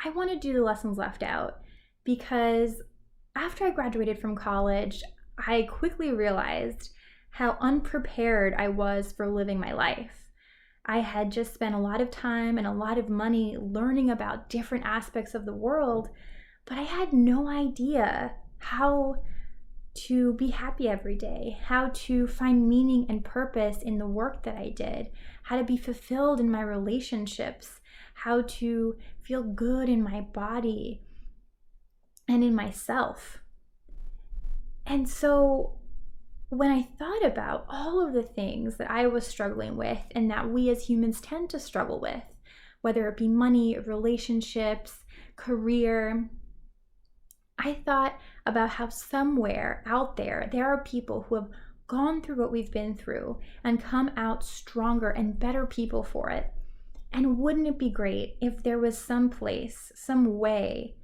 I want to do the lessons left out because after I graduated from college, I quickly realized how unprepared I was for living my life. I had just spent a lot of time and a lot of money learning about different aspects of the world, but I had no idea how to be happy every day, how to find meaning and purpose in the work that I did, how to be fulfilled in my relationships, how to feel good in my body and in myself. And so when I thought about all of the things that I was struggling with and that we as humans tend to struggle with, whether it be money, relationships, career, I thought about how somewhere out there, there are people who have gone through what we've been through and come out stronger and better people for it. And wouldn't it be great if there was some place, some way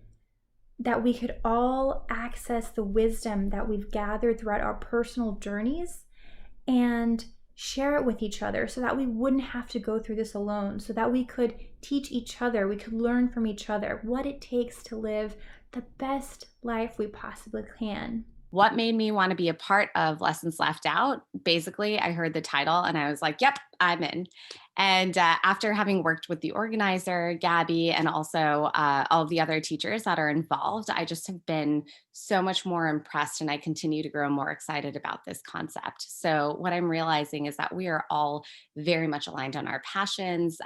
that we could all access the wisdom that we've gathered throughout our personal journeys and share it with each other so that we wouldn't have to go through this alone, so that we could teach each other, we could learn from each other what it takes to live the best life we possibly can. What made me want to be a part of Lessons Left Out? Basically, I heard the title and I was like, yep, I'm in. And after having worked with the organizer, Gabby, and also all of the other teachers that are involved, I just have been so much more impressed and I continue to grow more excited about this concept. So, what I'm realizing is that we are all very much aligned on our passions.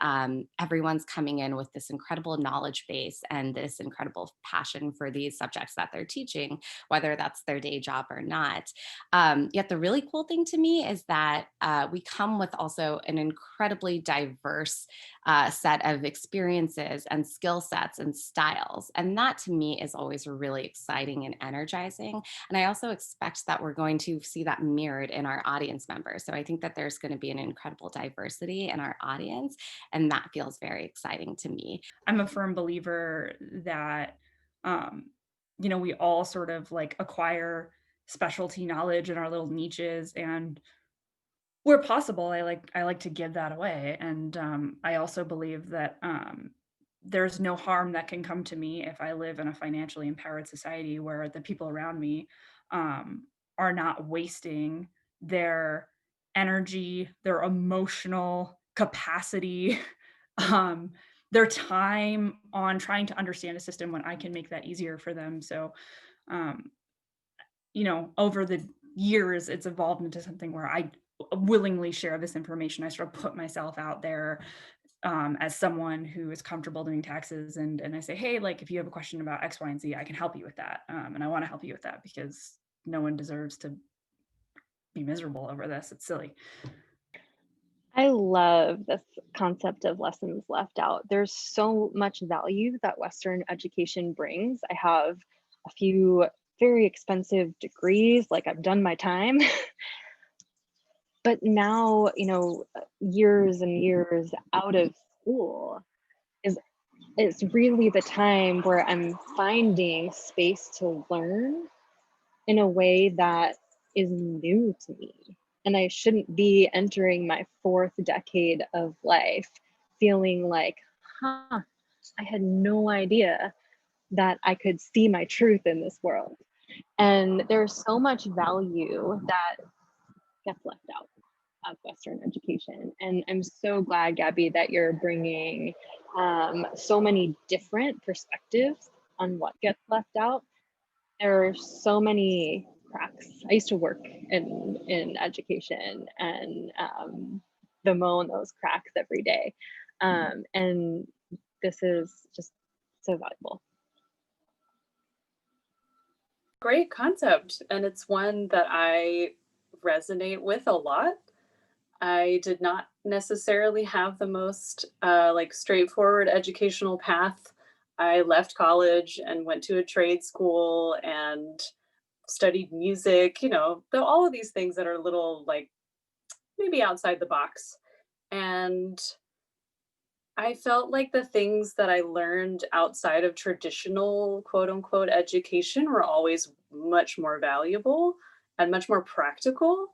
Everyone's coming in with this incredible knowledge base and this incredible passion for these subjects that they're teaching, whether that's their day job or not. Yet the really cool thing to me is that we come with also an incredibly diverse set of experiences and skill sets and styles. And that to me is always really exciting and energizing. And I also expect that we're going to see that mirrored in our audience members. So I think that there's going to be an incredible diversity in our audience. And that feels very exciting to me. I'm a firm believer that, um, we all sort of like acquire specialty knowledge in our little niches, and where possible, I like to give that away. And I also believe that there's no harm that can come to me if I live in a financially empowered society where the people around me are not wasting their energy, their emotional capacity, um, their time on trying to understand a system when I can make that easier for them. So, um, over the years, it's evolved into something where I willingly share this information. I sort of put myself out there as someone who is comfortable doing taxes, and I say, hey, like if you have a question about X, Y, and Z, I can help you with that, and I want to help you with that because no one deserves to be miserable over this. It's silly. I love this concept of lessons left out. There's so much value that Western education brings. I have a few very expensive degrees, like I've done my time. But now, years and years out of school is it's really the time where I'm finding space to learn in a way that is new to me. And I shouldn't be entering my fourth decade of life feeling like, huh, I had no idea that I could see my truth in this world. And there's so much value that gets left out of Western education. And I'm so glad, Gabby, that you're bringing so many different perspectives on what gets left out. There are so many cracks. I used to work in education and bemoan those cracks every day. And this is just so valuable. Great concept. And it's one that I resonate with a lot. I did not necessarily have the most like straightforward educational path. I left college and went to a trade school and studied music, all of these things that are a little like maybe outside the box. And I felt like the things that I learned outside of traditional quote unquote education were always much more valuable and much more practical.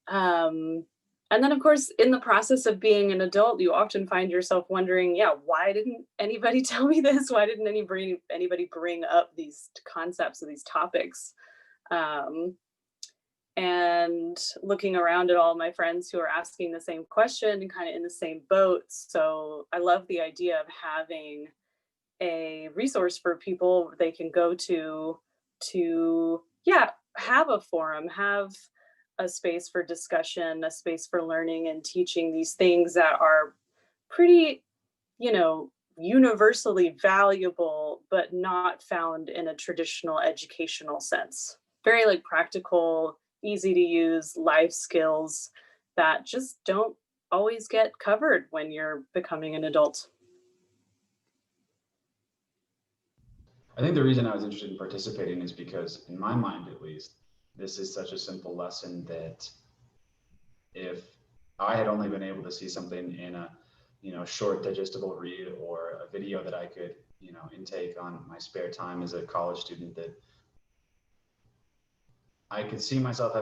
Um, And then, of course, in the process of being an adult, you often find yourself wondering, yeah, why didn't anybody tell me this? Why didn't anybody bring up these concepts or these topics? Um, and looking around at all my friends who are asking the same question and kind of in the same boat. So I love the idea of having a resource for people they can go to, yeah, have a forum, have a space for discussion, a space for learning and teaching these things that are pretty, universally valuable, but not found in a traditional educational sense. Very like practical, easy to use life skills that just don't always get covered when you're becoming an adult. I think the reason I was interested in participating is because, in my mind at least, this is such a simple lesson that if I had only been able to see something in a, short digestible read or a video that I could, intake on my spare time as a college student, that I could see myself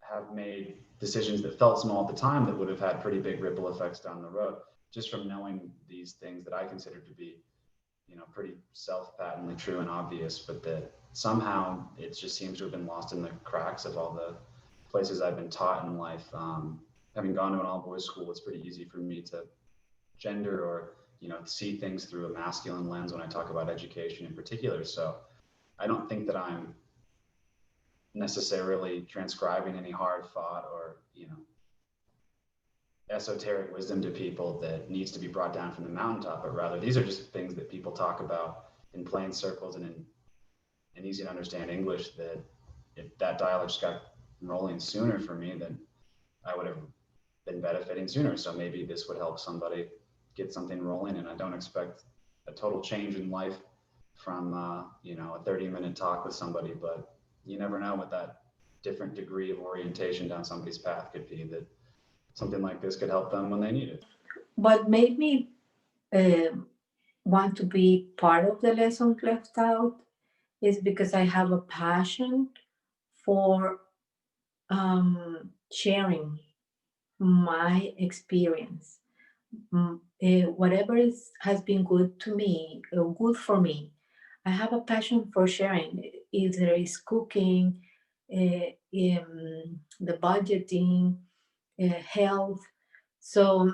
have made decisions that felt small at the time that would have had pretty big ripple effects down the road, just from knowing these things that I consider to be, pretty self-patently true and obvious, but that somehow it just seems to have been lost in the cracks of all the places I've been taught in life. Having gone to an all-boys school, it's pretty easy for me to gender or, see things through a masculine lens when I talk about education in particular. So I don't think that I'm necessarily transcribing any hard fought or, esoteric wisdom to people that needs to be brought down from the mountaintop, but rather these are just things that people talk about in plain circles and in easy to understand English, that if that dialogue just got rolling sooner for me, then I would have been benefiting sooner. So maybe this would help somebody get something rolling. And I don't expect a total change in life from, a 30-minute talk with somebody, but you never know what that different degree of orientation down somebody's path could be, that something like this could help them when they need it. What made me want to be part of the Lessons Left Out is because I have a passion for sharing my experience. Whatever has been good to me, or good for me, I have a passion for sharing. Either it's cooking, the budgeting, health. So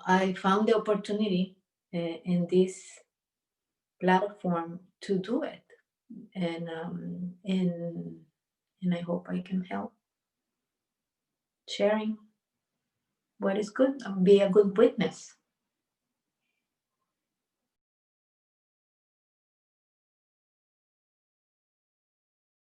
I found the opportunity in this platform to do it, and I hope I can help sharing what is good and be a good witness.